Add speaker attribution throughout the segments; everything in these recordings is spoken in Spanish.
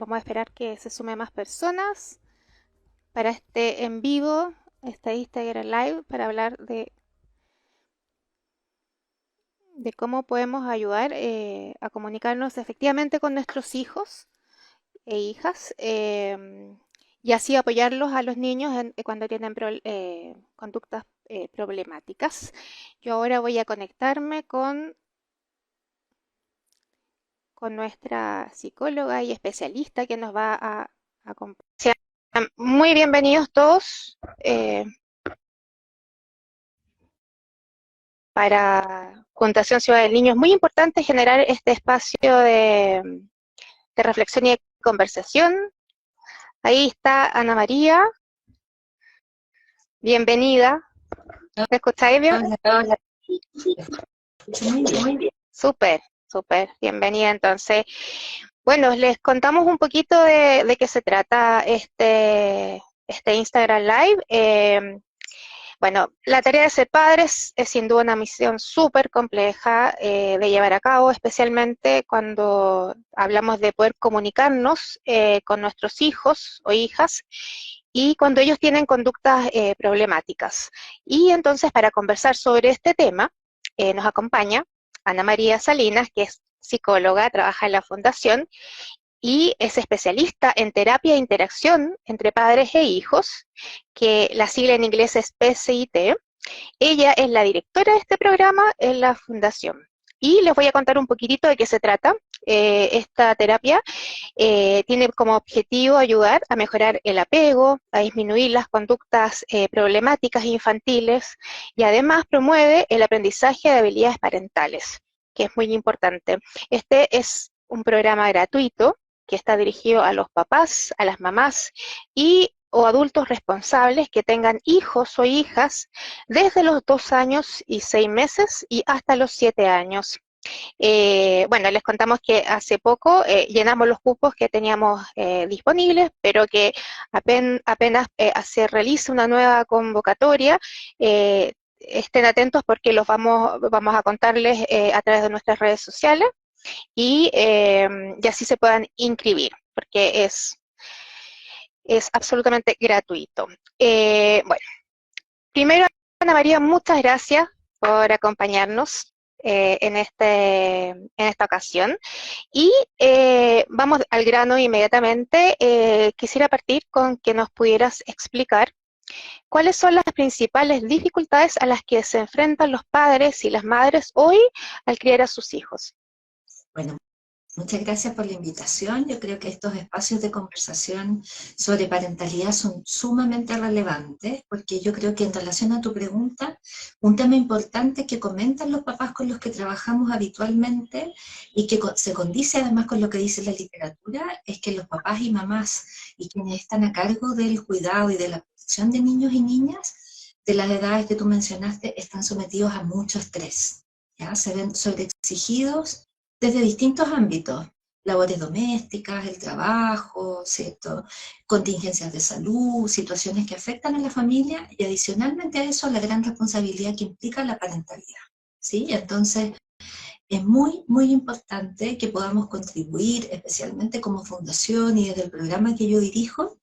Speaker 1: Vamos a esperar que se sumen más personas para este en vivo, este Instagram Live, para hablar de cómo podemos ayudar a comunicarnos efectivamente con nuestros hijos e hijas y así apoyarlos a los niños cuando tienen conductas problemáticas. Yo ahora voy a conectarme con nuestra psicóloga y especialista que nos va a acompañar. Sean muy bienvenidos todos para Fundación Ciudad del Niño. Es muy importante generar este espacio de reflexión y de conversación. Ahí está Ana María. Bienvenida. ¿Me escucháis bien?
Speaker 2: Hola, hola. Muy bien.
Speaker 1: Súper, súper. Bienvenida entonces. Bueno, les contamos un poquito de qué se trata este Instagram Live. Bueno, la tarea de ser padres es sin duda una misión súper compleja de llevar a cabo, especialmente cuando hablamos de poder comunicarnos con nuestros hijos o hijas y cuando ellos tienen conductas problemáticas. Y entonces, para conversar sobre este tema, nos acompaña Ana María Salinas, que es psicóloga, trabaja en la Fundación y es especialista en terapia de interacción entre padres e hijos, que la sigla en inglés es PCIT. Ella es la directora de este programa en la Fundación. Y les voy a contar un poquitito de qué se trata. Esta terapia tiene como objetivo ayudar a mejorar el apego, a disminuir las conductas problemáticas infantiles y además promueve el aprendizaje de habilidades parentales, que es muy importante. Este es un programa gratuito que está dirigido a los papás, a las mamás o adultos responsables que tengan hijos o hijas desde los 2 años y 6 meses y hasta los 7 años. Bueno, les contamos que hace poco llenamos los cupos que teníamos disponibles, pero que apenas se realice una nueva convocatoria, estén atentos porque los vamos a contarles a través de nuestras redes sociales y así se puedan inscribir, porque es absolutamente gratuito. Bueno, primero, Ana María, muchas gracias por acompañarnos en esta ocasión. Y vamos al grano inmediatamente. Quisiera partir con que nos pudieras explicar cuáles son las principales dificultades a las que se enfrentan los padres y las madres hoy al criar a sus hijos.
Speaker 2: Bueno, muchas gracias por la invitación. Yo creo que estos espacios de conversación sobre parentalidad son sumamente relevantes, porque yo creo que en relación a tu pregunta, un tema importante que comentan los papás con los que trabajamos habitualmente y que se condice además con lo que dice la literatura, es que los papás y mamás y quienes están a cargo del cuidado y de la protección de niños y niñas de las edades que tú mencionaste están sometidos a mucho estrés, ¿ya? Se ven sobreexigidos desde distintos ámbitos, labores domésticas, el trabajo, ¿cierto? Contingencias de salud, situaciones que afectan a la familia y adicionalmente a eso la gran responsabilidad que implica la parentalidad, ¿sí? Entonces es muy, muy importante que podamos contribuir, especialmente como fundación y desde el programa que yo dirijo,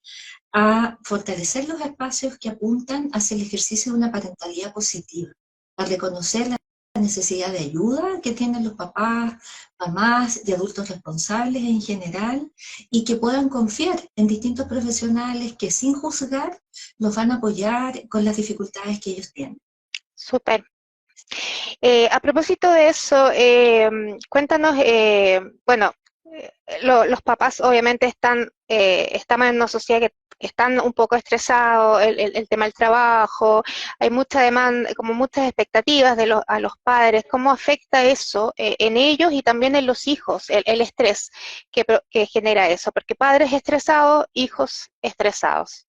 Speaker 2: a fortalecer los espacios que apuntan hacia el ejercicio de una parentalidad positiva, a reconocer la necesidad de ayuda que tienen los papás, mamás y adultos responsables en general, y que puedan confiar en distintos profesionales que sin juzgar los van a apoyar con las dificultades que ellos tienen.
Speaker 1: Súper. A propósito de eso, cuéntanos, bueno, los papás obviamente estamos en una sociedad que están un poco estresados, el tema del trabajo, hay mucha demanda, como muchas expectativas a los padres. ¿Cómo afecta eso en ellos y también en los hijos, el estrés que genera eso? Porque padres estresados, hijos estresados.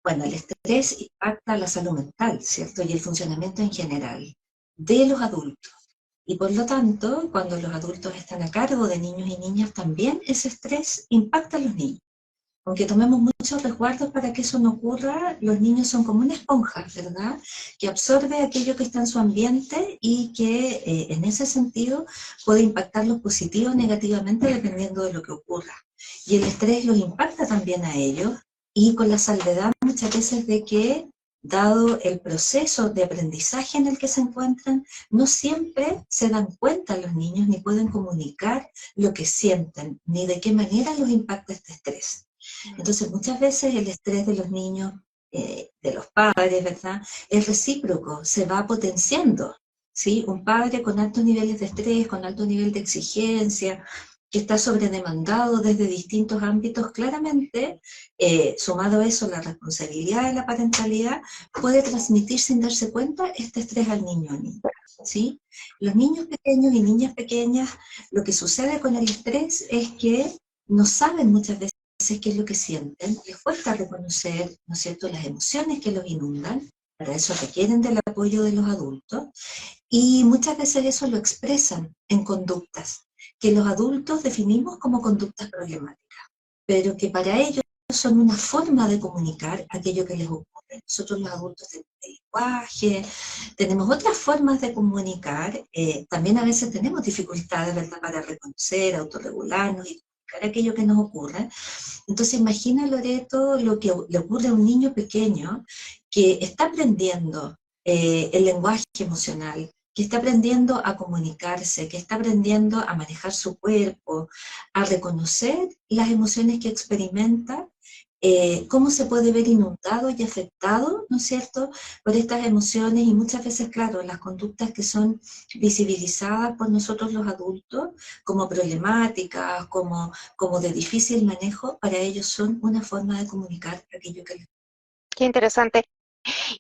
Speaker 2: Bueno, el estrés impacta la salud mental, ¿cierto? Y el funcionamiento en general de los adultos. Y por lo tanto, cuando los adultos están a cargo de niños y niñas, también ese estrés impacta a los niños. Aunque tomemos muchos resguardos para que eso no ocurra, los niños son como una esponja, ¿verdad? Que absorbe aquello que está en su ambiente y que en ese sentido puede impactarlos positivo o negativamente dependiendo de lo que ocurra. Y el estrés los impacta también a ellos, y con la salvedad muchas veces de que, dado el proceso de aprendizaje en el que se encuentran, no siempre se dan cuenta los niños ni pueden comunicar lo que sienten, ni de qué manera los impacta este estrés. Entonces, muchas veces el estrés de los niños, de los padres, ¿verdad?, es recíproco, se va potenciando, ¿sí? Un padre con altos niveles de estrés, con alto nivel de exigencia, que está sobredemandado desde distintos ámbitos, claramente, sumado a eso la responsabilidad de la parentalidad, puede transmitir sin darse cuenta este estrés al niño o niña, ¿sí? Los niños pequeños y niñas pequeñas, lo que sucede con el estrés es que no saben muchas veces qué es lo que sienten, les cuesta reconocer, ¿no es cierto?, las emociones que los inundan, para eso requieren del apoyo de los adultos, y muchas veces eso lo expresan en conductas que los adultos definimos como conductas problemáticas, pero que para ellos son una forma de comunicar aquello que les ocurre. Nosotros los adultos tenemos lenguaje, tenemos otras formas de comunicar, también a veces tenemos dificultades, ¿verdad?, para reconocer, autorregularnos y comunicar aquello que nos ocurre. Entonces imagina, Loreto, lo que le ocurre a un niño pequeño que está aprendiendo el lenguaje emocional, que está aprendiendo a comunicarse, que está aprendiendo a manejar su cuerpo, a reconocer las emociones que experimenta, cómo se puede ver inundado y afectado, ¿no es cierto?, por estas emociones, y muchas veces, claro, las conductas que son visibilizadas por nosotros los adultos como problemáticas, como de difícil manejo, para ellos son una forma de comunicar aquello que les...
Speaker 1: Qué interesante.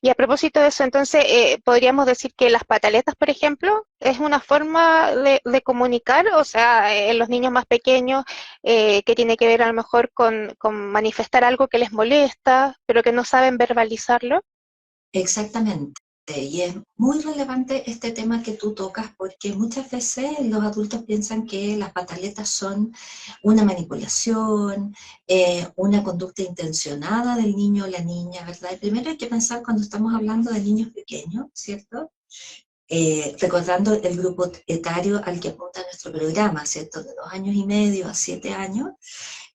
Speaker 1: Y a propósito de eso, entonces, podríamos decir que las pataletas, por ejemplo, es una forma de comunicar, o sea, en los niños más pequeños, que tiene que ver a lo mejor con manifestar algo que les molesta, pero que no saben verbalizarlo.
Speaker 2: Exactamente. Y es muy relevante este tema que tú tocas, porque muchas veces los adultos piensan que las pataletas son una manipulación, una conducta intencionada del niño o la niña, ¿verdad? Y primero hay que pensar, cuando estamos hablando de niños pequeños, ¿cierto? Recordando el grupo etario al que apunta nuestro programa, ¿cierto?, de 2 años y medio a 7 años,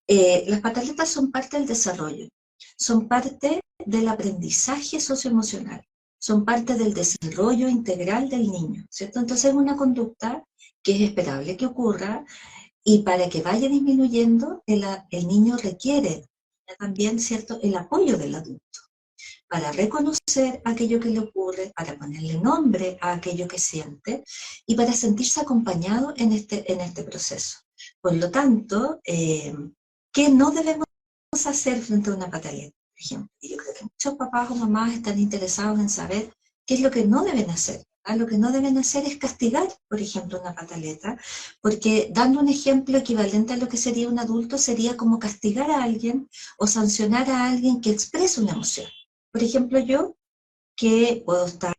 Speaker 2: las pataletas son parte del desarrollo, son parte del aprendizaje socioemocional, son parte del desarrollo integral del niño, ¿cierto? Entonces es una conducta que es esperable que ocurra, y para que vaya disminuyendo, el niño requiere también, ¿cierto?, el apoyo del adulto, para reconocer aquello que le ocurre, para ponerle nombre a aquello que siente, y para sentirse acompañado en este proceso. Por lo tanto, ¿qué no debemos hacer frente a una pataleta, por ejemplo? Y yo creo que muchos papás o mamás están interesados en saber qué es lo que no deben hacer. Lo que no deben hacer es castigar, por ejemplo, una pataleta, porque, dando un ejemplo equivalente a lo que sería un adulto, sería como castigar a alguien o sancionar a alguien que expresa una emoción. Por ejemplo, yo, que puedo estar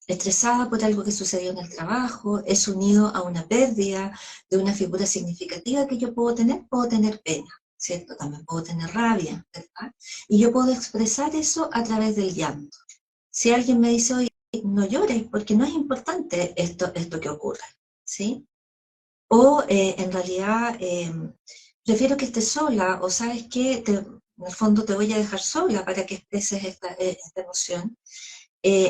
Speaker 2: estresada por algo que sucedió en el trabajo, es unido a una pérdida de una figura significativa que yo puedo tener pena, ¿cierto? También puedo tener rabia, ¿verdad? Y yo puedo expresar eso a través del llanto. Si alguien me dice, oye, no llores, porque no es importante esto que ocurre, ¿sí? O en realidad prefiero que estés sola, o sabes que en el fondo te voy a dejar sola para que expreses esta emoción.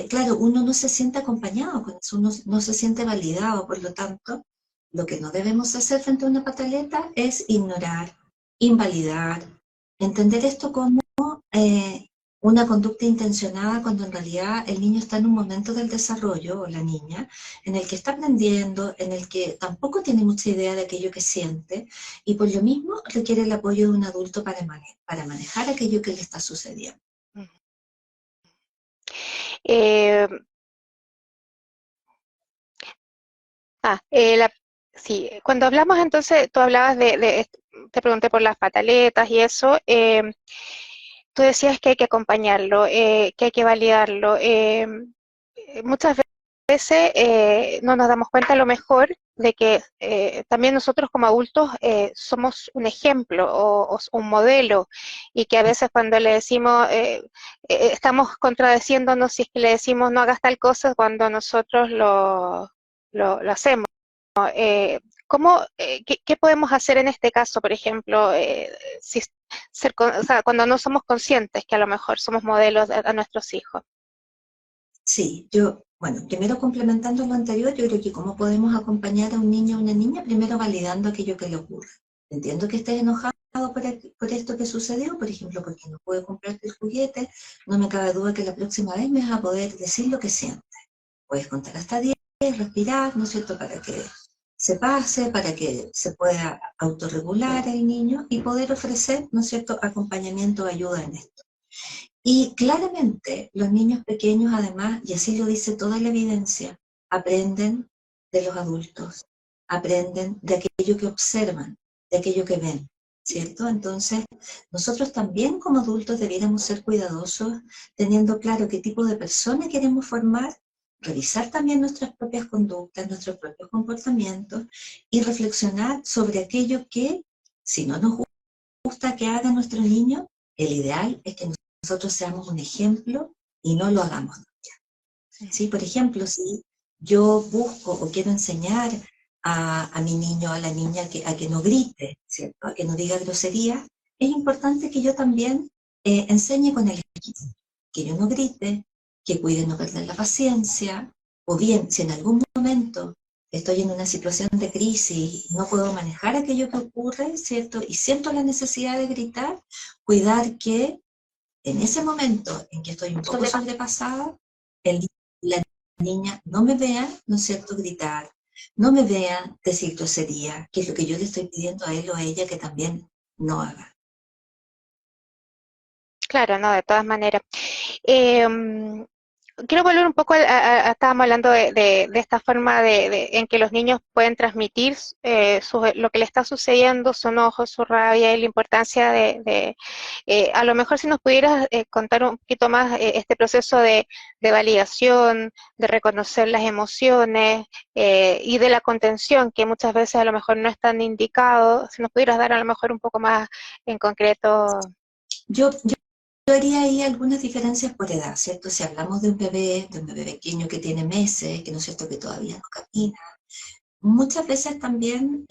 Speaker 2: Claro, uno no se siente acompañado con eso, uno no se siente validado, por lo tanto, lo que no debemos hacer frente a una pataleta es ignorar, invalidar, entender esto como eh, una conducta intencionada, cuando en realidad el niño está en un momento del desarrollo, o la niña, en el que está aprendiendo, en el que tampoco tiene mucha idea de aquello que siente, y por lo mismo requiere el apoyo de un adulto para manejar aquello que le está sucediendo.
Speaker 1: Eh, sí, cuando hablamos entonces, tú hablabas te pregunté por las pataletas y eso, tú decías que hay que acompañarlo, que hay que validarlo. Muchas veces no nos damos cuenta a lo mejor de que también nosotros como adultos somos un ejemplo o un modelo, y que a veces cuando le decimos, estamos contradeciéndonos si es que le decimos no hagas tal cosa cuando nosotros lo hacemos. ¿qué podemos hacer en este caso, por ejemplo, si o sea, cuando no somos conscientes que a lo mejor somos modelos a nuestros hijos?
Speaker 2: Sí, bueno, primero complementando lo anterior, yo creo que cómo podemos acompañar a un niño o una niña, primero validando aquello que le ocurre. Entiendo que estés enojado por esto que sucedió, por ejemplo, porque no puedo comprarte el juguete, no me cabe duda que la próxima vez me vas a poder decir lo que sientes. Puedes contar hasta 10, respirar, ¿no es cierto?, para que se pase, para que se pueda autorregular el niño y poder ofrecer, ¿no es cierto?, acompañamiento o ayuda en esto. Y claramente los niños pequeños además, y así lo dice toda la evidencia, aprenden de los adultos, aprenden de aquello que observan, de aquello que ven, ¿cierto? Entonces, nosotros también como adultos debiéramos ser cuidadosos, teniendo claro qué tipo de persona queremos formar, revisar también nuestras propias conductas, nuestros propios comportamientos y reflexionar sobre aquello que, si no nos gusta que haga nuestro niño, el ideal es que nosotros seamos un ejemplo y no lo hagamos. ¿Sí? Por ejemplo, si yo busco o quiero enseñar a mi niño o a la niña a que no grite, ¿cierto?, a que no diga grosería, es importante que yo también enseñe con el ejemplo, que yo no grite, que cuide no perder la paciencia, o bien, si en algún momento estoy en una situación de crisis y no puedo manejar aquello que ocurre, ¿cierto?, y siento la necesidad de gritar, cuidar que en ese momento en que estoy un poco sobrepasada, la niña no me vea, ¿no es cierto?, gritar, no me vea decir grosería, que es lo que yo le estoy pidiendo a él o a ella que también no haga.
Speaker 1: Claro, no, de todas maneras. Quiero volver un poco estábamos hablando de esta forma en que los niños pueden transmitir lo que le está sucediendo, su enojo, su rabia y la importancia a lo mejor si nos pudieras contar un poquito más este proceso de validación, de reconocer las emociones y de la contención, que muchas veces a lo mejor no es tan indicado, si nos pudieras dar a lo mejor un poco más en concreto.
Speaker 2: Yo haría ahí algunas diferencias por edad, ¿cierto? Si hablamos de un bebé pequeño que tiene meses, que no es cierto que todavía no camina, muchas veces también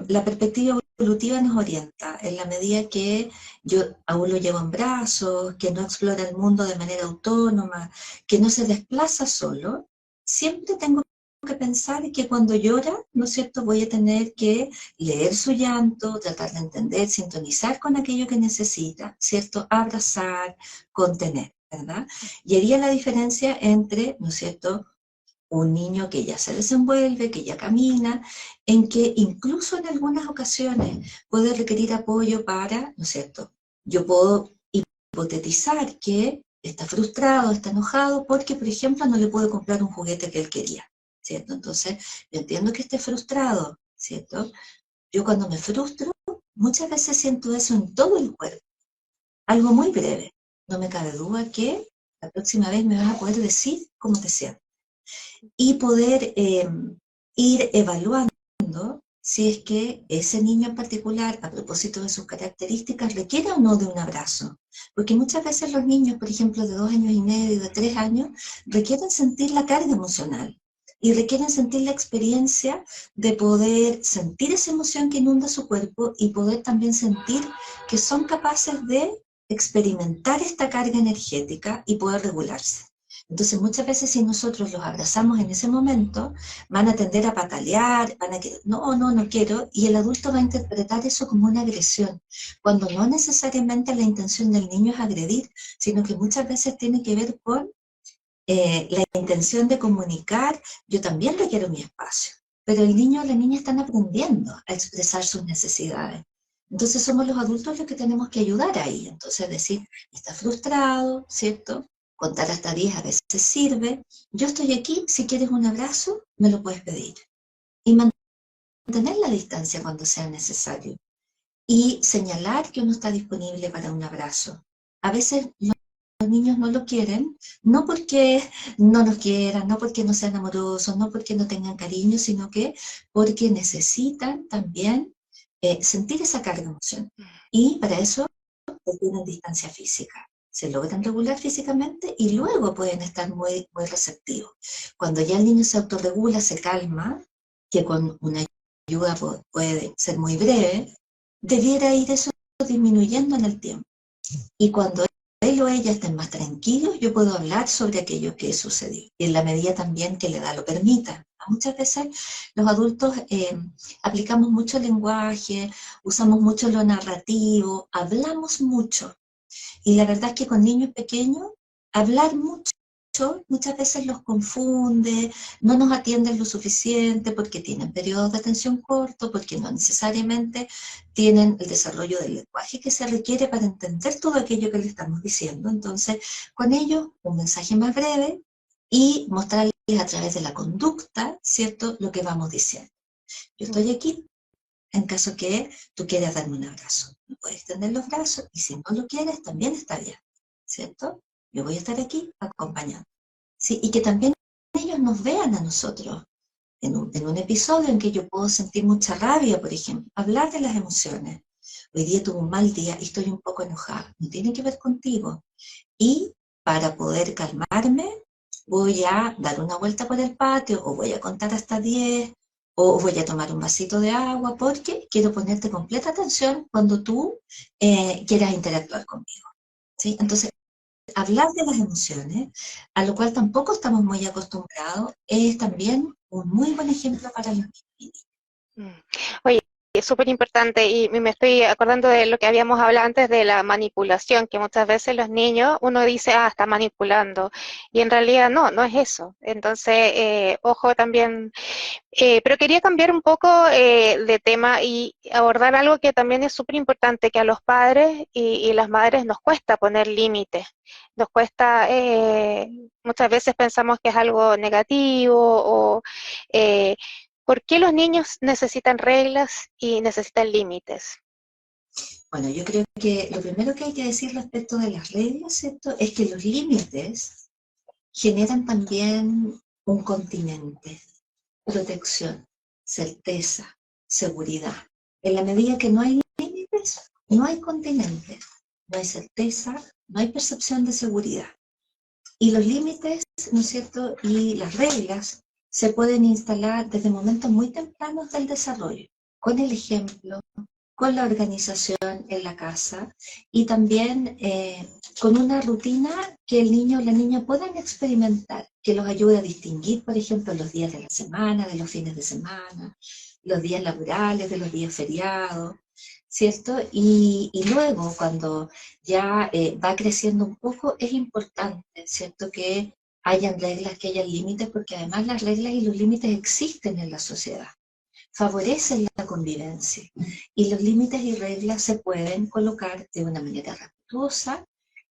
Speaker 2: la perspectiva evolutiva nos orienta, en la medida que yo aún lo llevo en brazos, que no explora el mundo de manera autónoma, que no se desplaza solo, siempre tengo que pensar que cuando llora, ¿no es cierto?, voy a tener que leer su llanto, tratar de entender, sintonizar con aquello que necesita, ¿cierto?, abrazar, contener, ¿verdad? Y haría la diferencia entre, ¿no es cierto?, un niño que ya se desenvuelve, que ya camina, en que incluso en algunas ocasiones puede requerir apoyo para, ¿no es cierto? Yo puedo hipotetizar que está frustrado, está enojado, porque, por ejemplo, no le puedo comprar un juguete que él quería, ¿cierto? Entonces, yo entiendo que esté frustrado, ¿cierto? Yo cuando me frustro, muchas veces siento eso en todo el cuerpo, algo muy breve. No me cabe duda que la próxima vez me vas a poder decir cómo te sientes y poder ir evaluando si es que ese niño en particular, a propósito de sus características, requiere o no de un abrazo. Porque muchas veces los niños, por ejemplo, de 2 años y medio, de 3 años, requieren sentir la carga emocional y requieren sentir la experiencia de poder sentir esa emoción que inunda su cuerpo y poder también sentir que son capaces de experimentar esta carga energética y poder regularse. Entonces muchas veces si nosotros los abrazamos en ese momento, van a tender a patalear, van a querer, no quiero, y el adulto va a interpretar eso como una agresión, cuando no necesariamente la intención del niño es agredir, sino que muchas veces tiene que ver con la intención de comunicar, yo también requiero mi espacio, pero el niño o la niña están aprendiendo a expresar sus necesidades. Entonces somos los adultos los que tenemos que ayudar ahí, entonces decir, está frustrado, ¿cierto? Contar hasta 10 a veces sirve. Yo estoy aquí, si quieres un abrazo, me lo puedes pedir. Y mantener la distancia cuando sea necesario. Y señalar que uno está disponible para un abrazo. A veces los niños no lo quieren, no porque no nos quieran, no porque no sean amorosos, no porque no tengan cariño, sino que porque necesitan también sentir esa carga emocional. Y para eso tienen distancia física. Se logran regular físicamente y luego pueden estar muy, muy receptivos. Cuando ya el niño se autorregula, se calma, que con una ayuda puede ser muy breve, debiera ir eso disminuyendo en el tiempo. Y cuando él o ella estén más tranquilos, yo puedo hablar sobre aquello que sucedió, y en la medida también que la edad lo permita. Muchas veces los adultos aplicamos mucho lenguaje, usamos mucho lo narrativo, hablamos mucho, y la verdad es que con niños pequeños, hablar mucho muchas veces los confunde, no nos atienden lo suficiente porque tienen periodos de atención cortos, porque no necesariamente tienen el desarrollo del lenguaje que se requiere para entender todo aquello que le estamos diciendo. Entonces, con ellos, un mensaje más breve y mostrarles a través de la conducta, ¿cierto?, lo que vamos diciendo. Yo estoy aquí en caso que tú quieras darme un abrazo. Me puedes extender los brazos y si no lo quieres, también está bien, ¿cierto? Yo voy a estar aquí acompañando. ¿Sí? Y que también ellos nos vean a nosotros en un episodio en que yo puedo sentir mucha rabia, por ejemplo, hablar de las emociones. Hoy día tuve un mal día y estoy un poco enojada. No tiene que ver contigo. Y para poder calmarme, voy a dar una vuelta por el patio, o voy a contar hasta 10, o voy a tomar un vasito de agua, porque quiero ponerte completa atención cuando tú quieras interactuar conmigo. ¿Sí? Entonces, hablar de las emociones, a lo cual tampoco estamos muy acostumbrados, es también un muy buen ejemplo para los niños.
Speaker 1: Oye, es súper importante y me estoy acordando de lo que habíamos hablado antes de la manipulación, que muchas veces los niños, uno dice, ah, está manipulando, y en realidad no, no es eso. Entonces, ojo también, pero quería cambiar un poco de tema y abordar algo que también es súper importante, que a los padres y las madres nos cuesta poner límites, nos cuesta, muchas veces pensamos que es algo negativo o... ¿por qué los niños necesitan reglas y necesitan límites?
Speaker 2: Bueno, yo creo que lo primero que hay que decir respecto de las reglas, ¿cierto?, es que los límites generan también un continente, protección, certeza, seguridad. En la medida que no hay límites, no hay continente, no hay certeza, no hay percepción de seguridad. Y los límites, ¿no es cierto?, y las reglas se pueden instalar desde momentos muy tempranos del desarrollo, con el ejemplo, con la organización en la casa y también con una rutina que el niño o la niña puedan experimentar, que los ayude a distinguir, por ejemplo, los días de la semana, de los fines de semana, los días laborales, de los días feriados, ¿cierto? Y luego, cuando ya va creciendo un poco, es importante, ¿cierto?, que hayan reglas, que hayan límites, porque además las reglas y los límites existen en la sociedad, favorecen la convivencia, y los límites y reglas se pueden colocar de una manera respetuosa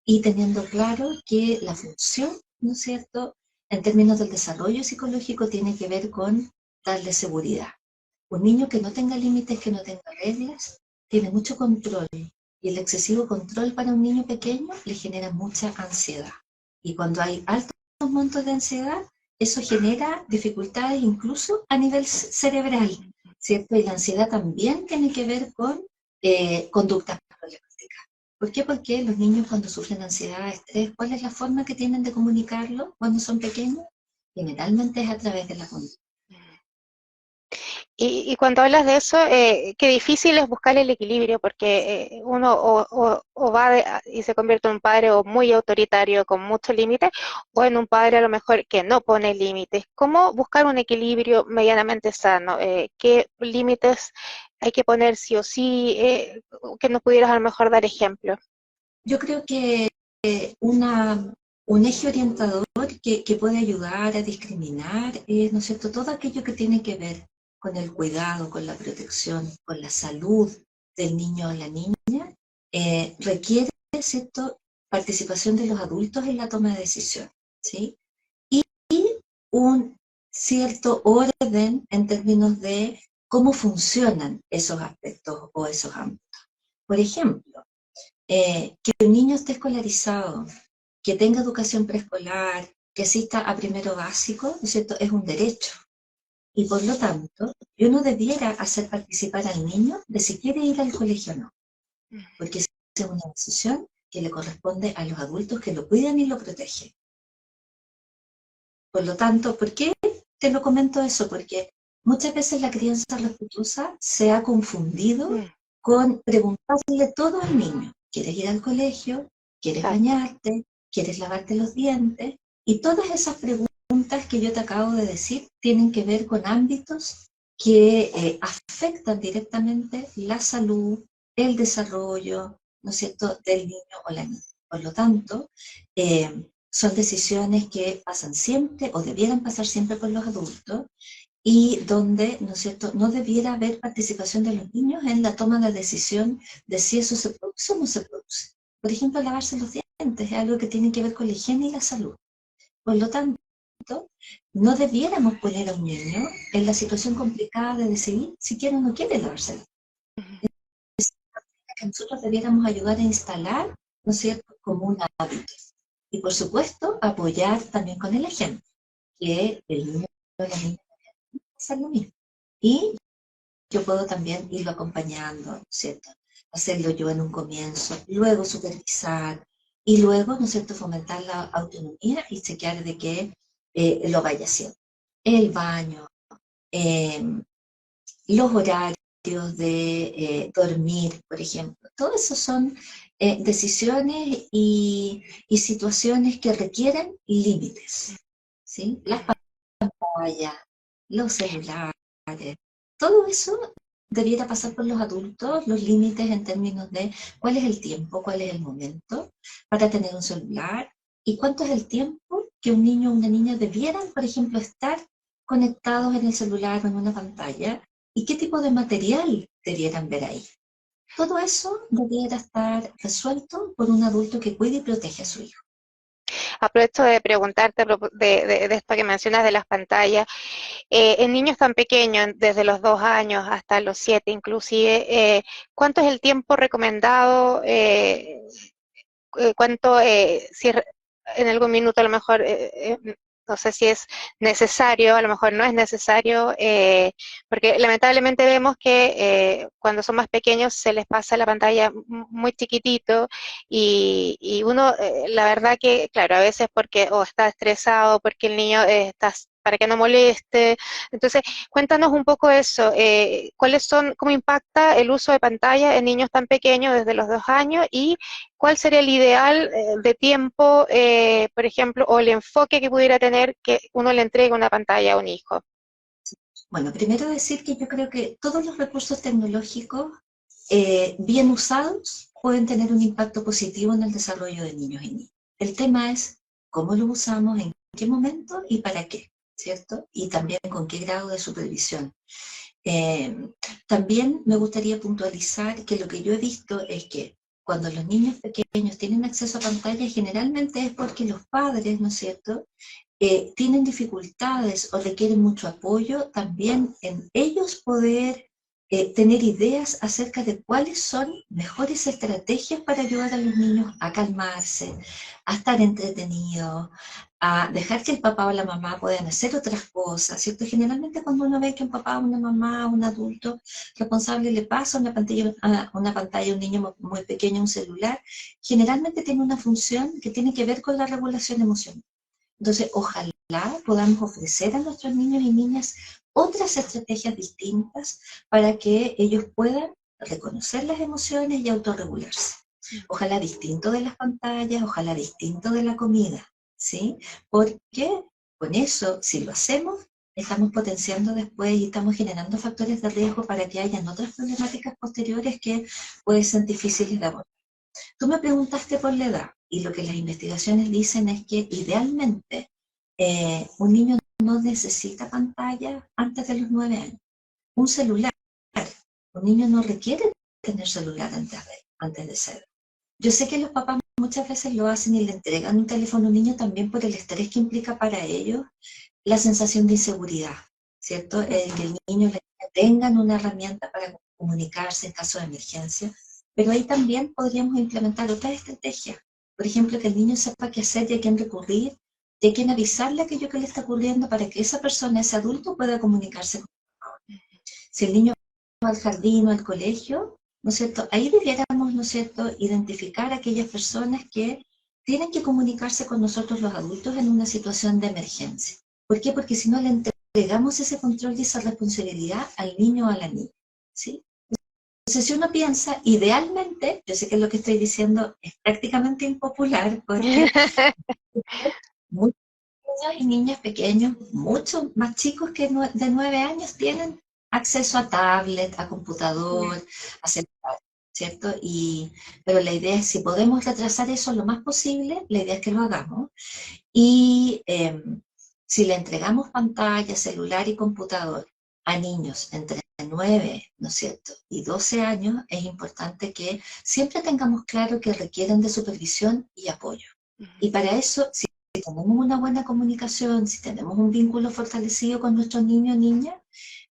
Speaker 2: y teniendo claro que la función, ¿no es cierto?, en términos del desarrollo psicológico tiene que ver con darle seguridad. Un niño que no tenga límites, que no tenga reglas, tiene mucho control, y el excesivo control para un niño pequeño le genera mucha ansiedad. Y cuando hay altos montos de ansiedad, eso genera dificultades incluso a nivel cerebral, ¿cierto? Y la ansiedad también tiene que ver con conductas problemáticas. ¿Por qué? Porque los niños, cuando sufren ansiedad, estrés, ¿cuál es la forma que tienen de comunicarlo cuando son pequeños? Generalmente es a través de la conducta.
Speaker 1: Y cuando hablas de eso, qué difícil es buscar el equilibrio, porque uno o va y se convierte en un padre o muy autoritario con muchos límites, o en un padre a lo mejor que no pone límites. ¿Cómo buscar un equilibrio medianamente sano? ¿Qué límites hay que poner sí o sí? Que nos pudieras a lo mejor dar ejemplo.
Speaker 2: Yo creo que un eje orientador que puede ayudar a discriminar es, ¿no es cierto?, todo aquello que tiene que ver con el cuidado, con la protección, con la salud del niño o la niña, requiere, ¿cierto?, participación de los adultos en la toma de decisión, ¿sí? Y un cierto orden en términos de cómo funcionan esos aspectos o esos ámbitos. Por ejemplo, que un niño esté escolarizado, que tenga educación preescolar, que asista a primero básico, ¿no es cierto?, es un derecho. Y por lo tanto, yo no debiera hacer participar al niño de si quiere ir al colegio o no, porque esa es una decisión que le corresponde a los adultos que lo cuidan y lo protegen. Por lo tanto, ¿por qué te lo comento eso? Porque Muchas veces la crianza respetuosa se ha confundido
Speaker 1: Mm,
Speaker 2: con preguntarle todo al niño. ¿Quieres ir al colegio? ¿Quieres
Speaker 1: exacto.
Speaker 2: bañarte? ¿Quieres lavarte los dientes? Y todas esas preguntas que yo te acabo de decir tienen que ver con ámbitos que afectan directamente la salud, el desarrollo, ¿no es cierto?, del niño o la niña. Por lo tanto, son decisiones que pasan siempre o debieran pasar siempre por los adultos y donde, ¿no es cierto?, no debiera haber participación de los niños en la toma de decisión de si eso se produce o no se produce. Por ejemplo, lavarse los dientes es algo que tiene que ver con la higiene y la salud. Por lo tanto, no debiéramos poner a un niño en la situación complicada de decidir si quiere o no quiere lavarse los
Speaker 1: Ujú.
Speaker 2: dientes. Que nosotros debiéramos ayudar a instalar, ¿no es cierto?, como un hábito. Y por supuesto, apoyar también con el ejemplo, que el niño o la niña hacer lo mismo. Y yo puedo también irlo acompañando, ¿cierto? Hacerlo yo en un comienzo, luego supervisar y luego, ¿no es cierto?, fomentar la autonomía y chequear de que lo vaya haciendo. El baño, eh, los horarios de dormir, por ejemplo, todo eso son decisiones y situaciones que requieren límites, ¿sí? Las pantallas, los celulares, todo eso debiera pasar por los adultos, los límites en términos de cuál es el tiempo, cuál es el momento para tener un celular y cuánto es el tiempo que un niño o una niña debieran, por ejemplo, estar conectados en el celular o en una pantalla y qué tipo de material debieran ver ahí. Todo eso debiera estar resuelto por un adulto que cuide y protege a su hijo.
Speaker 1: Aprovecho de preguntarte de esto que mencionas de las pantallas. En niños tan pequeños, desde los 2 años hasta los 7 inclusive, ¿cuánto es el tiempo recomendado? ¿Cuánto, si en algún minuto a lo mejor, no sé si es necesario, a lo mejor no es necesario, porque lamentablemente vemos que cuando son más pequeños se les pasa la pantalla muy chiquitito y uno, la verdad que, claro, a veces porque o está estresado, porque el niño está para que no moleste. Entonces, cuéntanos un poco eso, cuáles son, cómo impacta el uso de pantalla en niños tan pequeños desde los 2 años y cuál sería el ideal de tiempo, por ejemplo, o el enfoque que pudiera tener que uno le entregue una pantalla a un hijo.
Speaker 2: Bueno, primero decir que yo creo que todos los recursos tecnológicos bien usados pueden tener un impacto positivo en el desarrollo de niños y niñas. El tema es cómo lo usamos, en qué momento y para qué, ¿cierto? Y también con qué grado de supervisión. Eh, También me gustaría puntualizar que lo que yo he visto es que cuando los niños pequeños tienen acceso a pantallas, generalmente es porque los padres, ¿no es cierto?, tienen dificultades o requieren mucho apoyo, también en ellos poder tener ideas acerca de cuáles son mejores estrategias para ayudar a los niños a calmarse, a estar entretenidos, a dejar que el papá o la mamá puedan hacer otras cosas, ¿cierto? Generalmente cuando uno ve que un papá, una mamá, un adulto responsable le pasa una pantalla a un niño muy pequeño, un celular, generalmente tiene una función que tiene que ver con la regulación emocional. Entonces, ojalá podamos ofrecer a nuestros niños y niñas otras estrategias distintas para que ellos puedan reconocer las emociones y autorregularse. Ojalá distinto de las pantallas, ojalá distinto de la comida, ¿sí? Porque con eso, si lo hacemos, estamos potenciando después y estamos generando factores de riesgo para que hayan otras problemáticas posteriores que pueden ser difíciles de abordar. Tú me preguntaste por la edad y lo que las investigaciones dicen es que idealmente un niño no necesita pantalla antes de los 9 años. Un celular, un niño no requiere tener celular antes de ser. Yo sé que los papás muchas veces lo hacen y le entregan un teléfono a un niño también por el estrés que implica para ellos la sensación de inseguridad, ¿cierto? Que el niño le tengan una herramienta para comunicarse en caso de emergencia, pero ahí también podríamos implementar otras estrategias. Por ejemplo, que el niño sepa qué hacer y a quién recurrir, y a quién avisarle aquello que le está ocurriendo para que esa persona, ese adulto, pueda comunicarse con él. Si el niño va al jardín o al colegio, ¿no es cierto? Ahí debiéramos, ¿no es cierto?, identificar a aquellas personas que tienen que comunicarse con nosotros los adultos en una situación de emergencia. ¿Por qué? Porque si no le entregamos ese control y esa responsabilidad al niño o a la niña, ¿sí? Entonces, si uno piensa, idealmente, yo sé que lo que estoy diciendo es prácticamente impopular, porque muchos niños y niñas pequeños, mucho más chicos que de 9 años, tienen acceso a tablet, a computador, a celular, ¿cierto? Pero la idea es, si podemos retrasar eso lo más posible, la idea es que lo hagamos. Y si le entregamos pantalla, celular y computador a niños entre 9, ¿no es cierto?, y 12 años, es importante que siempre tengamos claro que requieren de supervisión y apoyo. Y para eso, si tenemos una buena comunicación, si tenemos un vínculo fortalecido con nuestro niño o niña,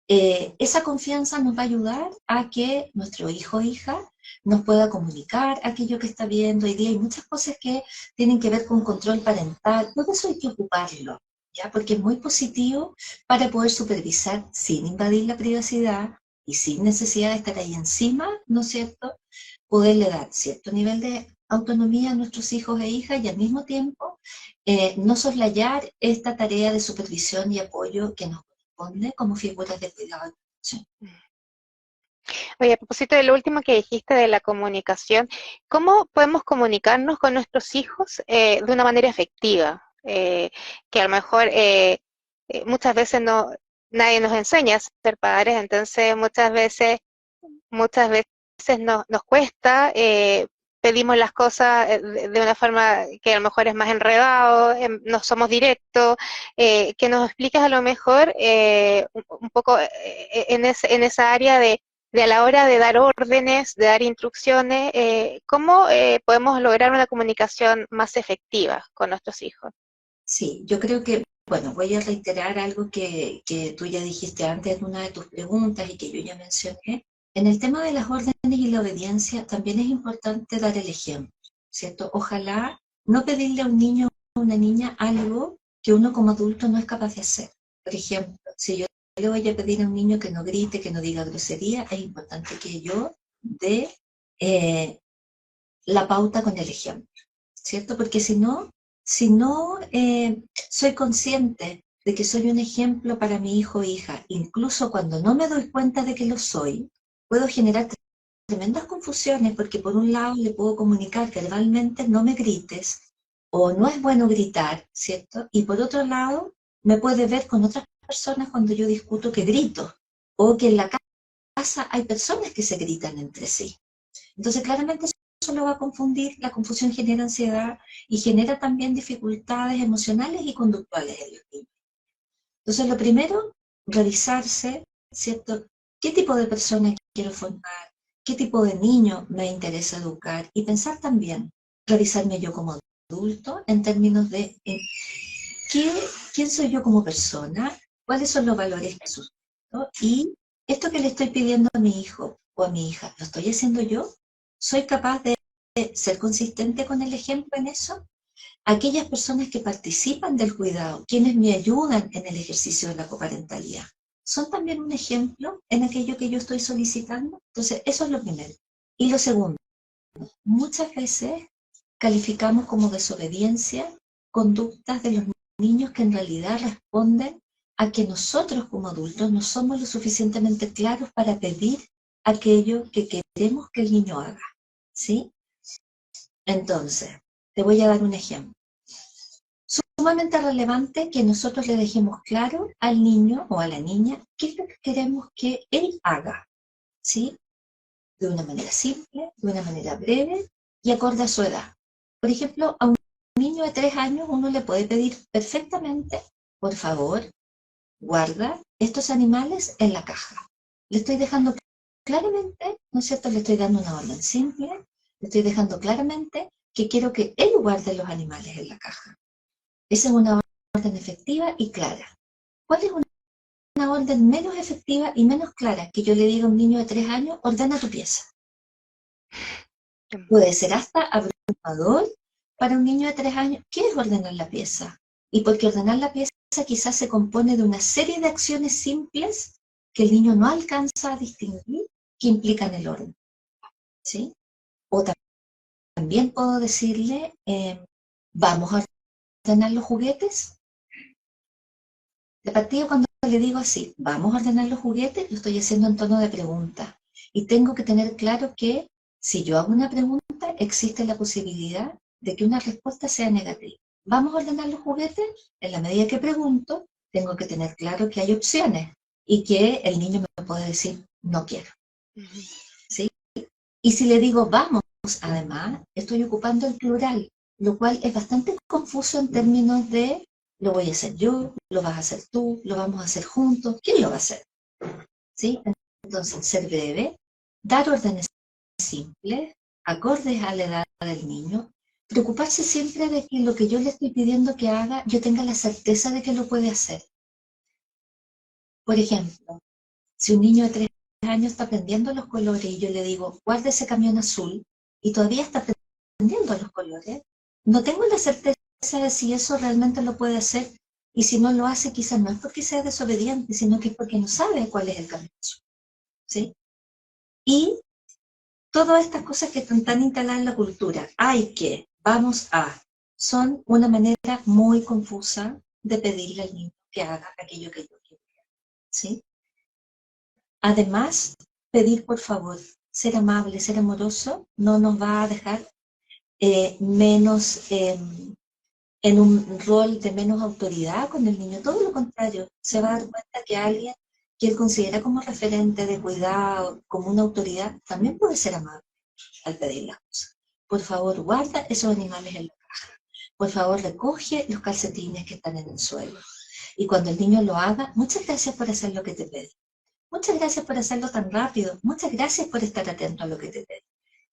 Speaker 2: esa confianza nos va a ayudar a que nuestro hijo o hija nos pueda comunicar aquello que está viendo. Hoy día hay muchas cosas que tienen que ver con control parental, todo eso hay que ocuparlo, ¿ya? Porque es muy positivo para poder supervisar sin invadir la privacidad y sin necesidad de estar ahí encima, ¿no es cierto?, poderle dar cierto nivel de autonomía a nuestros hijos e hijas y al mismo tiempo no soslayar esta tarea de supervisión y apoyo que nos corresponde como figuras de cuidado. Sí.
Speaker 1: Oye, a propósito de lo último que dijiste de la comunicación, ¿cómo podemos comunicarnos con nuestros hijos de una manera efectiva? Que a lo mejor muchas veces nadie nos enseña a ser padres, entonces muchas veces nos cuesta, pedimos las cosas de una forma que a lo mejor es más enredado, no somos directos, que nos expliques a lo mejor un poco en esa área de a la hora de dar órdenes, de dar instrucciones, cómo podemos lograr una comunicación más efectiva con nuestros hijos.
Speaker 2: Sí, yo creo que, bueno, voy a reiterar algo que tú ya dijiste antes en una de tus preguntas y que yo ya mencioné. En el tema de las órdenes y la obediencia también es importante dar el ejemplo, ¿cierto? Ojalá no pedirle a un niño o a una niña algo que uno como adulto no es capaz de hacer. Por ejemplo, si yo le voy a pedir a un niño que no grite, que no diga grosería, es importante que yo dé la pauta con el ejemplo, ¿cierto? Porque si no soy consciente de que soy un ejemplo para mi hijo o hija, incluso cuando no me doy cuenta de que lo soy, puedo generar tremendas confusiones porque por un lado le puedo comunicar verbalmente no me grites o no es bueno gritar, ¿cierto? Y por otro lado me puede ver con otras personas cuando yo discuto que grito o que en la casa hay personas que se gritan entre sí. Entonces, claramente eso lo va a confundir, la confusión genera ansiedad y genera también dificultades emocionales y conductuales en los niños. Entonces, lo primero, revisarse, ¿cierto? ¿Qué tipo de persona quiero formar? ¿Qué tipo de niño me interesa educar? Y pensar también, revisarme yo como adulto en términos de quién soy yo como persona, cuáles son los valores que sustento y esto que le estoy pidiendo a mi hijo o a mi hija, ¿lo estoy haciendo yo? ¿Soy capaz de ser consistente con el ejemplo en eso? Aquellas personas que participan del cuidado, quienes me ayudan en el ejercicio de la coparentalidad, ¿son también un ejemplo en aquello que yo estoy solicitando? Entonces, eso es lo primero. Y lo segundo, muchas veces calificamos como desobediencia conductas de los niños que en realidad responden a que nosotros como adultos no somos lo suficientemente claros para pedir aquello que queremos que el niño haga, ¿sí? Entonces, te voy a dar un ejemplo. Sumamente relevante que nosotros le dejemos claro al niño o a la niña qué es lo que queremos que él haga, ¿sí? De una manera simple, de una manera breve y acorde a su edad. Por ejemplo, a un niño de 3 años uno le puede pedir perfectamente, por favor, guarda estos animales en la caja. Le estoy dejando claramente, ¿no es cierto? Le estoy dando una orden simple, le estoy dejando claramente que quiero que él guarde los animales en la caja. Esa es una orden efectiva y clara. ¿Cuál es una orden menos efectiva y menos clara que yo le diga a un niño de 3 años, ordena tu pieza? Puede ser hasta abrumador para un niño de 3 años. ¿Qué es ordenar la pieza? Y porque ordenar la pieza quizás se compone de una serie de acciones simples que el niño no alcanza a distinguir que implican el orden, ¿sí? O también puedo decirle, vamos a ordenar los juguetes. De partida, cuando le digo así, vamos a ordenar los juguetes, lo estoy haciendo en tono de pregunta. Y tengo que tener claro que si yo hago una pregunta, existe la posibilidad de que una respuesta sea negativa. ¿Vamos a ordenar los juguetes? En la medida que pregunto, tengo que tener claro que hay opciones y que el niño me puede decir, no quiero. ¿Sí? Y si le digo, vamos, además, estoy ocupando el plural, lo cual es bastante confuso en términos de lo voy a hacer yo, lo vas a hacer tú, lo vamos a hacer juntos, ¿quién lo va a hacer? ¿Sí? Entonces, ser breve, dar órdenes simples, acordes a la edad del niño, preocuparse siempre de que lo que yo le estoy pidiendo que haga, yo tenga la certeza de que lo puede hacer. Por ejemplo, si un niño de 3 años está aprendiendo los colores y yo le digo, guarda ese camión azul, y todavía está aprendiendo los colores, no tengo la certeza de si eso realmente lo puede hacer, y si no lo hace quizás no es porque sea desobediente, sino que es porque no sabe cuál es el camión azul. ¿Sí? Y todas estas cosas que están tan instaladas en la cultura, hay que, vamos a, son una manera muy confusa de pedirle al niño que haga aquello que yo quiero. ¿Sí? Además, pedir por favor, ser amable, ser amoroso, no nos va a dejar menos en un rol de menos autoridad con el niño. Todo lo contrario, se va a dar cuenta que alguien que él considera como referente de cuidado, como una autoridad, también puede ser amable al pedir las cosas. Por favor, guarda esos animales en la caja. Por favor, recoge los calcetines que están en el suelo. Y cuando el niño lo haga, muchas gracias por hacer lo que te pedí. Muchas gracias por hacerlo tan rápido. Muchas gracias por estar atento a lo que te pedí.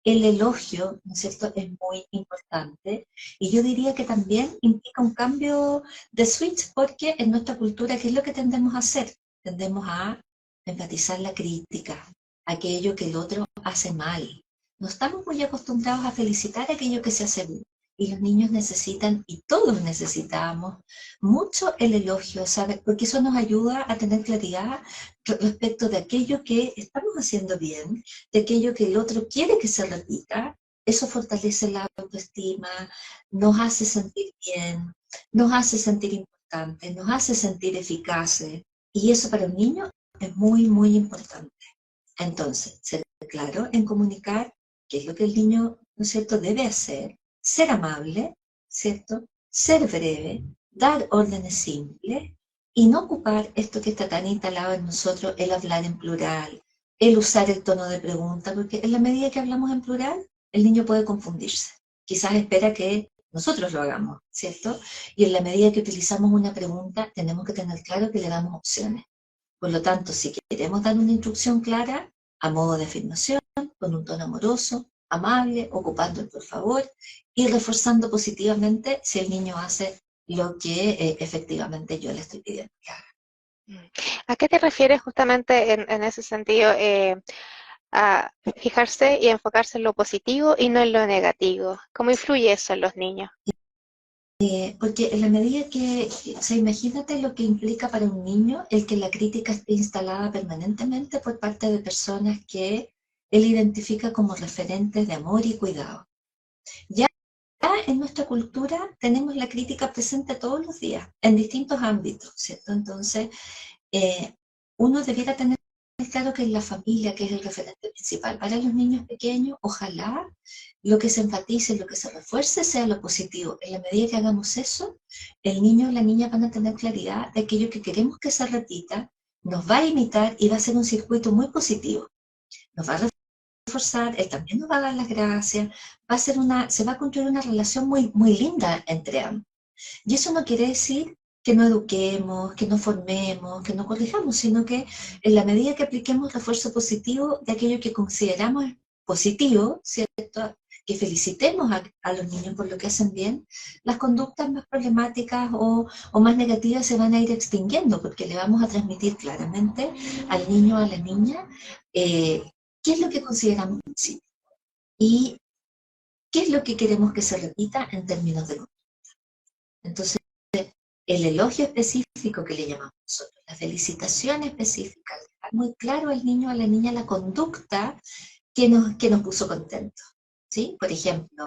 Speaker 2: El elogio, ¿no es cierto?, es muy importante. Y yo diría que también implica un cambio de switch, porque en nuestra cultura, ¿qué es lo que tendemos a hacer? Tendemos a enfatizar la crítica, aquello que el otro hace mal. No estamos muy acostumbrados a felicitar aquello que se hace bien. Y los niños necesitan, y todos necesitamos, mucho el elogio, ¿sabes? Porque eso nos ayuda a tener claridad respecto de aquello que estamos haciendo bien, de aquello que el otro quiere que se repita. Eso fortalece la autoestima, nos hace sentir bien, nos hace sentir importantes, nos hace sentir eficaces. Y eso para un niño es muy, muy importante. Entonces, ser claro en comunicar qué es lo que el niño, ¿no es cierto?, debe hacer, ser amable, ¿cierto?, ser breve, dar órdenes simples y no ocupar esto que está tan instalado en nosotros, el hablar en plural, el usar el tono de pregunta, porque en la medida que hablamos en plural, el niño puede confundirse. Quizás espera que nosotros lo hagamos, ¿cierto? Y en la medida que utilizamos una pregunta, tenemos que tener claro que le damos opciones. Por lo tanto, si queremos dar una instrucción clara, a modo de afirmación, con un tono amoroso, amable, ocupando el por favor y reforzando positivamente si el niño hace lo que efectivamente yo le estoy pidiendo que haga.
Speaker 1: ¿A qué te refieres justamente en ese sentido? A fijarse y enfocarse en lo positivo y no en lo negativo. ¿Cómo influye eso en los niños?
Speaker 2: Porque en la medida que, o sea, imagínate lo que implica para un niño el que la crítica esté instalada permanentemente por parte de personas que él identifica como referentes de amor y cuidado. Ya en nuestra cultura tenemos la crítica presente todos los días, en distintos ámbitos, ¿cierto? Entonces, uno debiera tener claro que es la familia que es el referente principal. Para los niños pequeños, ojalá lo que se enfatice, lo que se refuerce sea lo positivo. En la medida que hagamos eso, el niño o la niña van a tener claridad de aquello que queremos que se repita, nos va a imitar y va a ser un circuito muy positivo. Nos va a reforzar, él también nos va a dar las gracias, se va a construir una relación muy, muy linda entre ambos. Y eso no quiere decir que no eduquemos, que no formemos, que no corrijamos, sino que en la medida que apliquemos refuerzo positivo de aquello que consideramos positivo, ¿cierto?, que felicitemos a los niños por lo que hacen bien, las conductas más problemáticas o más negativas se van a ir extinguiendo, porque le vamos a transmitir claramente al niño o a la niña qué es lo que consideramos positivo y qué es lo que queremos que se repita en términos de conducta. Entonces, el elogio específico que le llamamos nosotros, la felicitación específica, dejar muy claro al niño o a la niña la conducta que nos puso contentos, ¿sí? Por ejemplo,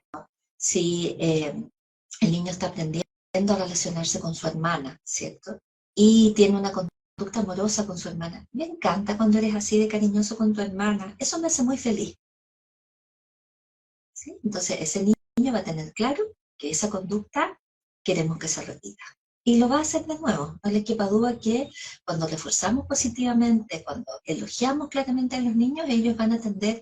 Speaker 2: si el niño está aprendiendo a relacionarse con su hermana, ¿cierto?, y tiene una conducta amorosa con su hermana. Me encanta cuando eres así de cariñoso con tu hermana, eso me hace muy feliz. ¿Sí? Entonces ese niño va a tener claro que esa conducta queremos que se repita. Y lo va a hacer de nuevo. No le quepa duda que cuando reforzamos positivamente, cuando elogiamos claramente a los niños, ellos van a tender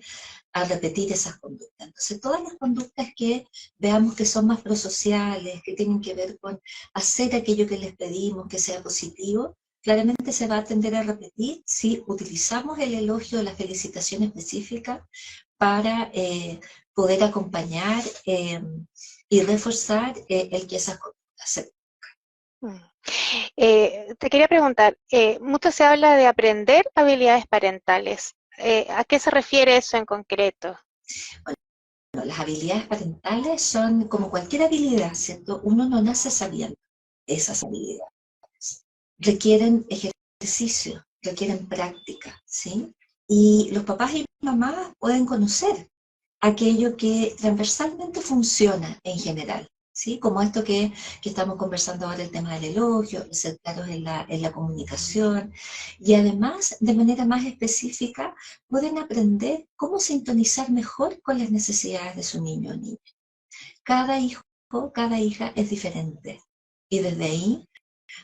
Speaker 2: a repetir esas conductas. Entonces, todas las conductas que veamos que son más prosociales, que tienen que ver con hacer aquello que les pedimos, que sea positivo, claramente se va a tender a repetir si utilizamos el elogio, la felicitación específica para poder acompañar y reforzar el que esas conductas se.
Speaker 1: Mm. Te quería preguntar, mucho se habla de aprender habilidades parentales. ¿A qué se refiere eso en concreto?
Speaker 2: Bueno, las habilidades parentales son como cualquier habilidad, ¿cierto? Uno no nace sabiendo esas habilidades. Requieren ejercicio, requieren práctica, ¿sí? Y los papás y mamás pueden conocer aquello que transversalmente funciona en general, ¿sí? Como esto que estamos conversando ahora, el tema del elogio, ser claros en la comunicación, y además, de manera más específica, pueden aprender cómo sintonizar mejor con las necesidades de su niño o niña. Cada hijo, cada hija es diferente, y desde ahí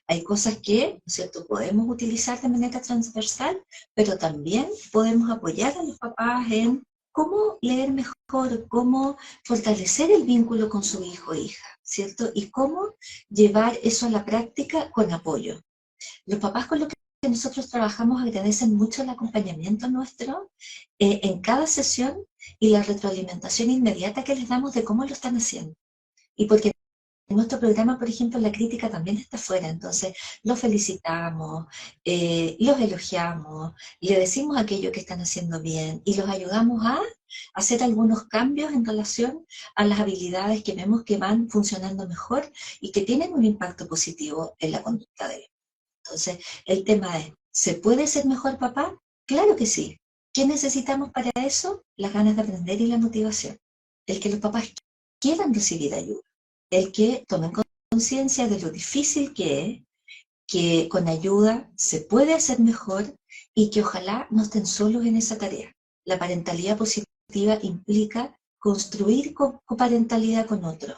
Speaker 2: hay cosas que, ¿no es cierto?, podemos utilizar de manera transversal, pero también podemos apoyar a los papás en cómo leer mejor, cómo fortalecer el vínculo con su hijo o hija, ¿cierto? Y cómo llevar eso a la práctica con apoyo. Los papás con los que nosotros trabajamos agradecen mucho el acompañamiento nuestro en cada sesión y la retroalimentación inmediata que les damos de cómo lo están haciendo. Y porque en nuestro programa, por ejemplo, la crítica también está fuera, entonces los felicitamos, los elogiamos, le decimos aquello que están haciendo bien y los ayudamos a hacer algunos cambios en relación a las habilidades que vemos que van funcionando mejor y que tienen un impacto positivo en la conducta de ellos. Entonces, el tema es, ¿se puede ser mejor papá? Claro que sí. ¿Qué necesitamos para eso? Las ganas de aprender y la motivación. El que los papás quieran recibir ayuda, el que tomen conciencia de lo difícil que es, que con ayuda se puede hacer mejor y que ojalá no estén solos en esa tarea. La parentalidad positiva implica construir coparentalidad con otros.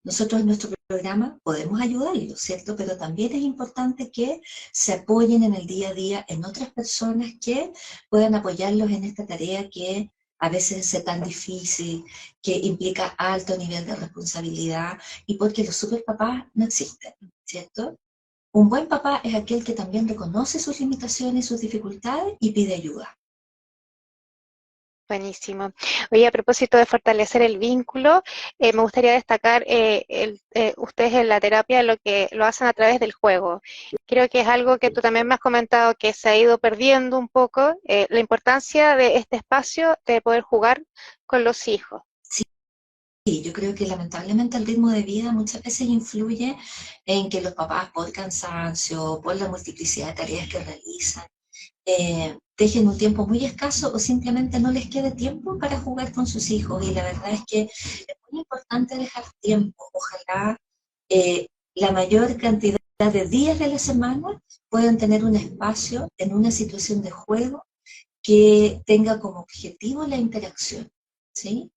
Speaker 2: Nosotros en nuestro programa podemos ayudarlos, ¿cierto? Pero también es importante que se apoyen en el día a día en otras personas que puedan apoyarlos en esta tarea que a veces es tan difícil, que implica alto nivel de responsabilidad y porque los superpapás no existen, ¿cierto? Un buen papá es aquel que también reconoce sus limitaciones, sus dificultades y pide ayuda.
Speaker 1: Buenísimo. Oye, a propósito de fortalecer el vínculo, me gustaría destacar ustedes en la terapia lo que lo hacen a través del juego. Creo que es algo que tú también me has comentado que se ha ido perdiendo un poco, la importancia de este espacio de poder jugar con los hijos.
Speaker 2: Sí, yo creo que lamentablemente el ritmo de vida muchas veces influye en que los papás por cansancio, por la multiplicidad de tareas que realizan, dejen un tiempo muy escaso o simplemente no les quede tiempo para jugar con sus hijos. Y la verdad es que es muy importante dejar tiempo. Ojalá la mayor cantidad de días de la semana puedan tener un espacio en una situación de juego que tenga como objetivo la interacción, ¿sí?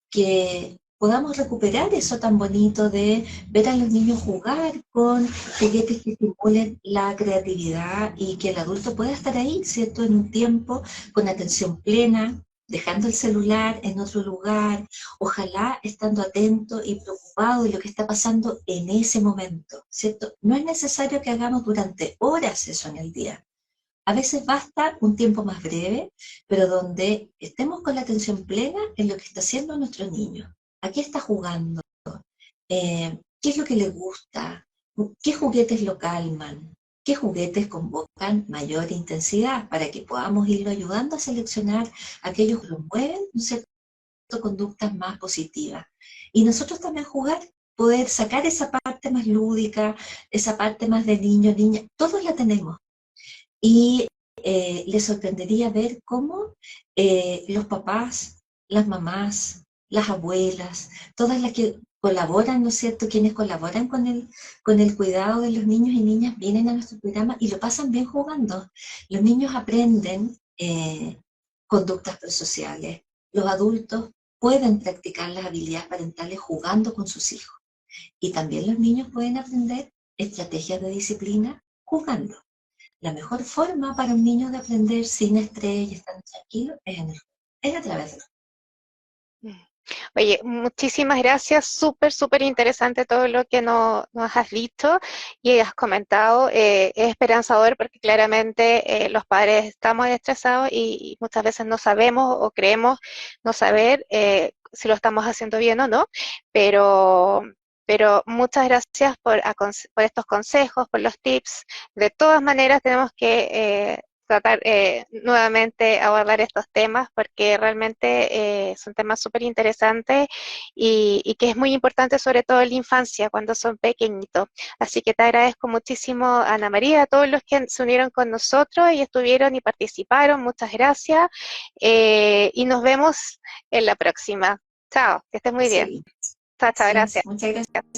Speaker 2: Que podamos recuperar eso tan bonito de ver a los niños jugar con juguetes que estimulen la creatividad y que el adulto pueda estar ahí, ¿cierto? En un tiempo con atención plena, dejando el celular en otro lugar, ojalá estando atento y preocupado de lo que está pasando en ese momento, ¿cierto? No es necesario que hagamos durante horas eso en el día. A veces basta un tiempo más breve, pero donde estemos con la atención plena en lo que está haciendo nuestro niño. ¿A qué está jugando? ¿Qué es lo que le gusta? ¿Qué juguetes lo calman? ¿Qué juguetes convocan mayor intensidad para que podamos irlo ayudando a seleccionar aquellos que lo mueven, ¿no es cierto?, conductas más positivas? Y nosotros también jugar, poder sacar esa parte más lúdica, esa parte más de niño, niña, todos la tenemos. Y les sorprendería ver cómo los papás, las mamás, las abuelas, todas las que colaboran, ¿no es cierto? Quienes colaboran con el cuidado de los niños y niñas vienen a nuestro programa y lo pasan bien jugando. Los niños aprenden conductas prosociales. Los adultos pueden practicar las habilidades parentales jugando con sus hijos. Y también los niños pueden aprender estrategias de disciplina jugando. La mejor forma para un niño de aprender sin estrés y estando tranquilo es en el juego, es a través del
Speaker 1: Mm. Oye, muchísimas gracias, súper, súper interesante todo lo que nos has dicho y has comentado. Es esperanzador porque claramente los padres estamos estresados y muchas veces no sabemos o creemos no saber si lo estamos haciendo bien o no, pero, pero muchas gracias por estos consejos, por los tips. De todas maneras, tenemos que tratar nuevamente abordar estos temas porque realmente son temas súper interesantes y que es muy importante sobre todo en la infancia cuando son pequeñitos. Así que te agradezco muchísimo, Ana María, a todos los que se unieron con nosotros y estuvieron y participaron. Muchas gracias y nos vemos en la próxima. Chao, que estés muy bien.
Speaker 2: Sí,
Speaker 1: Chao, chao,
Speaker 2: sí,
Speaker 1: gracias.
Speaker 2: muchas gracias.